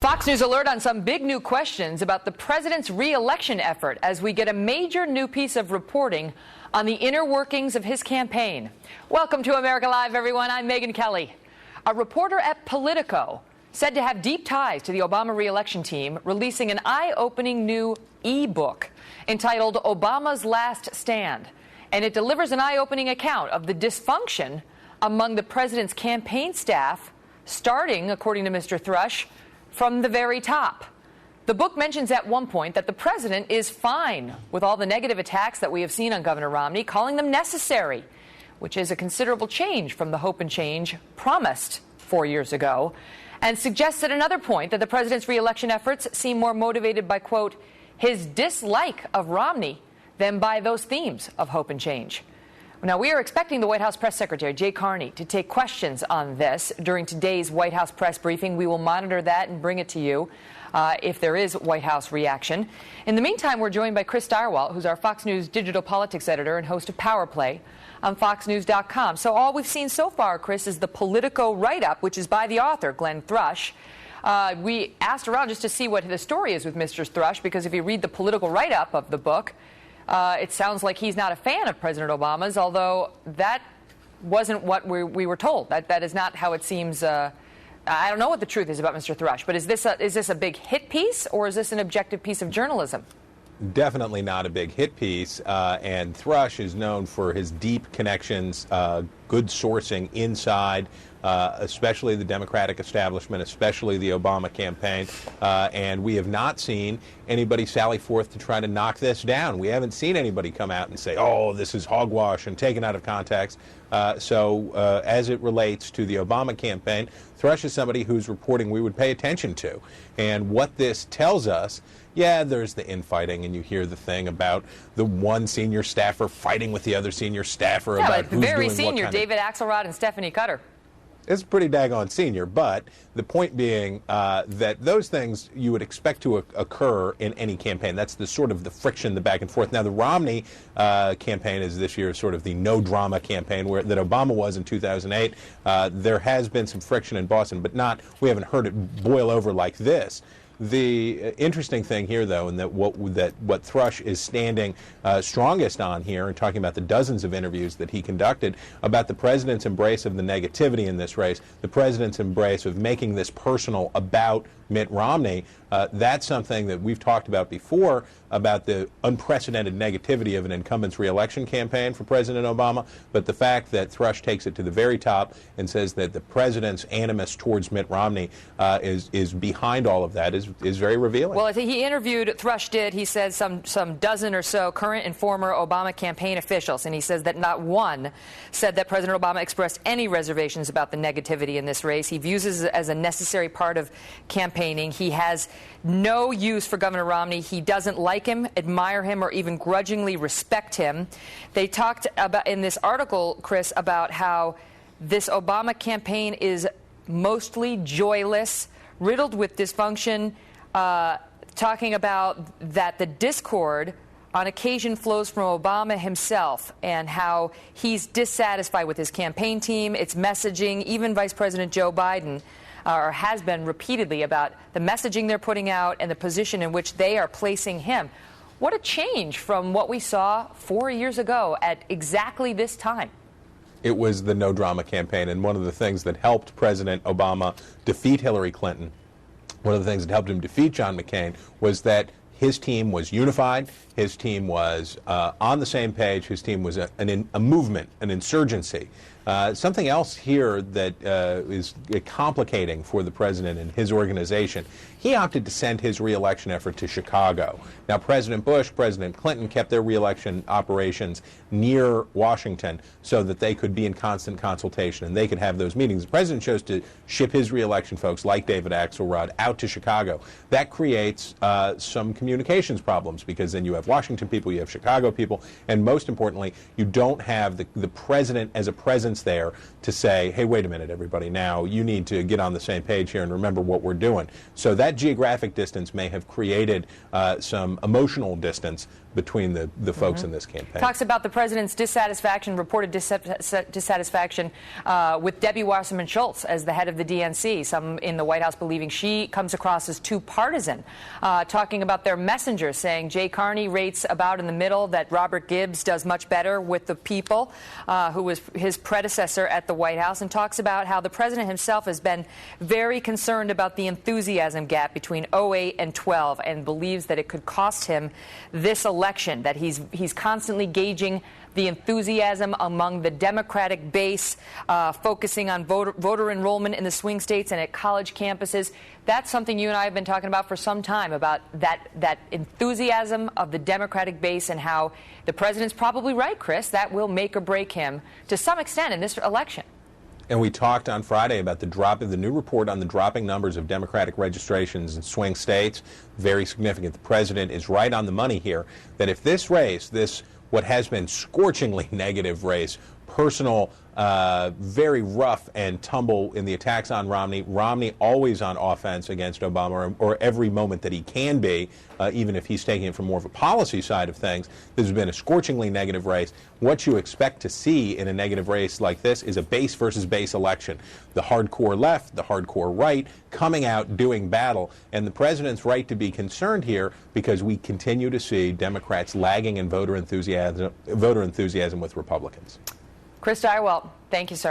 Fox News alert on some big new questions about the president's re-election effort as we get a major new piece of reporting on the inner workings of his campaign. Welcome to America Live, everyone. I'm Megyn Kelly. A reporter at Politico, said to have deep ties to the Obama re-election team, releasing an eye-opening new ebook entitled Obama's Last Stand. And it delivers an eye-opening account of the dysfunction among the president's campaign staff, starting, according to Mr. Thrush, from the very top. The book mentions at one point that the president is fine with all the negative attacks that we have seen on Governor Romney, calling them necessary, which is a considerable change from the hope and change promised 4 years ago, and suggests at another point that the president's re-election efforts seem more motivated by, quote, his dislike of Romney than by those themes of hope and change. Now, we are expecting the White House press secretary, Jay Carney, to take questions on this during today's White House press briefing. We will monitor that and bring it to you if there is White House reaction. In the meantime, we're joined by Chris Stirewalt, who's our Fox News digital politics editor and host of Power Play on FoxNews.com. So all we've seen so far, Chris, is the Politico write-up, which is by the author, Glenn Thrush. We asked around just to see what the story is with Mr. Thrush, because if you read the Politico write-up of the book, it sounds like he's not a fan of President Obama's, although that wasn't what we were told. That is not how it seems. I don't know what the truth is about Mr. Thrush, but is this a big hit piece, or is this an objective piece of journalism? Definitely not a big hit piece, and Thrush is known for his deep connections, good sourcing inside, especially the Democratic establishment, especially the Obama campaign, and we have not seen anybody sally forth to try to knock this down. We haven't seen anybody come out and say, oh, this is hogwash and taken out of context. So as it relates to the Obama campaign, Thrush is somebody whose reporting we would pay attention to. And what this tells us, yeah, there's the infighting, and you hear the thing about the one senior staffer fighting with the other senior staffer about who's very doing senior, what kind David Axelrod and Stephanie Cutter. It's pretty daggone senior, but the point being that those things you would expect to occur in any campaign. That's the sort of the friction, the back and forth. Now, the Romney campaign is this year sort of the no-drama campaign that Obama was in 2008. There has been some friction in Boston, but we haven't heard it boil over like this. The interesting thing here, though, and that what Thrush is standing strongest on here, and talking about the dozens of interviews that he conducted about the president's embrace of the negativity in this race, the president's embrace of making this personal about Mitt Romney, that's something that we've talked about before, about the unprecedented negativity of an incumbent's re-election campaign for President Obama, but the fact that Thrush takes it to the very top and says that the president's animus towards Mitt Romney is behind all of that is very revealing. Well, he interviewed, Thrush did, he said some dozen or so current and former Obama campaign officials, and he says that not one said that President Obama expressed any reservations about the negativity in this race. He views it as a necessary part of campaigning. He has no use for Governor Romney. He doesn't like him, admire him, or even grudgingly respect him. They talked about in this article, Chris, about how this Obama campaign is mostly joyless, riddled with dysfunction, talking about that the discord on occasion flows from Obama himself and how he's dissatisfied with his campaign team, its messaging. Even Vice President Joe Biden has been repeatedly about the messaging they're putting out and the position in which they are placing him. What a change from what we saw 4 years ago at exactly this time. It was the no-drama campaign, and one of the things that helped President Obama defeat Hillary Clinton, one of the things that helped him defeat John McCain, was that his team was unified, his team was on the same page, his team was a movement, an insurgency. Something else here that is complicating for the president and his organization, he opted to send his re-election effort to Chicago. Now, President Bush, President Clinton kept their re-election operations near Washington so that they could be in constant consultation and they could have those meetings. The president chose to ship his re-election folks, like David Axelrod, out to Chicago. That creates some communications problems, because then you have Washington people, you have Chicago people, and most importantly, you don't have the president as a presence there to say, hey, wait a minute, everybody, now you need to get on the same page here and remember what we're doing. So that geographic distance may have created some emotional distance between the folks in this campaign. Talks about the president's reported dissatisfaction with Debbie Wasserman Schultz as the head of the DNC. Some in the White House believing she comes across as too partisan. Talking about their messenger, saying Jay Carney rates about in the middle, that Robert Gibbs does much better with the people, who was his predecessor at the White House, and talks about how the president himself has been very concerned about the enthusiasm gap between 2008 and 12 and believes that it could cost him this election, that he's constantly gauging the enthusiasm among the Democratic base, focusing on voter enrollment in the swing states and at college campuses. That's something you and I have been talking about for some time, about that enthusiasm of the Democratic base and how the president's probably right, Chris, that will make or break him to some extent in this election. And we talked on Friday about the new report on the dropping numbers of Democratic registrations in swing states. Very significant. The president is right on the money here, that if this race, what has been scorchingly negative race, personal, very rough and tumble in the attacks on Romney always on offense against Obama, or every moment that he can be, even if he's taking it from more of a policy side of things. This has been a scorchingly negative race. What you expect to see in a negative race like this is a base versus base election. The hardcore left, the hardcore right, coming out, doing battle. And the president's right to be concerned here, because we continue to see Democrats lagging in voter enthusiasm with Republicans. Chris Direwalt, thank you, sir.